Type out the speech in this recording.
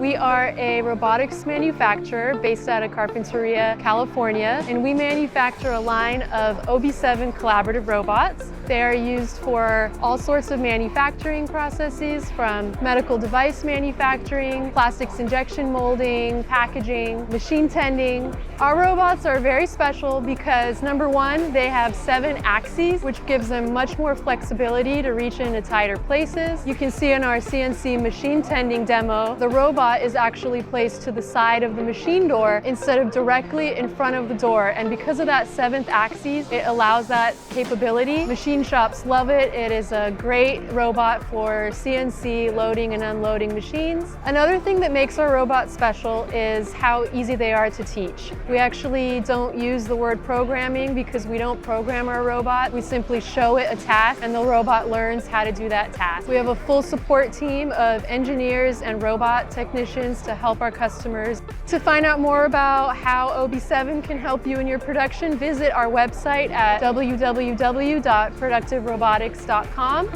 We are a robotics manufacturer based out of Carpinteria, California, and we manufacture a line of OB7 collaborative robots. They are used for all sorts of manufacturing processes, from medical device manufacturing, plastics injection molding, packaging, machine tending. Our robots are very special because, number one, they have 7 axes, which gives them much more flexibility to reach into tighter places. You can see in our CNC machine tending demo, the robot is actually placed to the side of the machine door instead of directly in front of the door. And because of that 7th axis, it allows that capability. Machine shops love it. It is a great robot for CNC loading and unloading machines. Another thing that makes our robot special is how easy they are to teach. We actually don't use the word programming because we don't program our robot. We simply show it a task and the robot learns how to do that task. We have a full support team of engineers and robot technicians to help our customers. To find out more about how OB7 can help you in your production, visit our website at www.productiverobotics.com.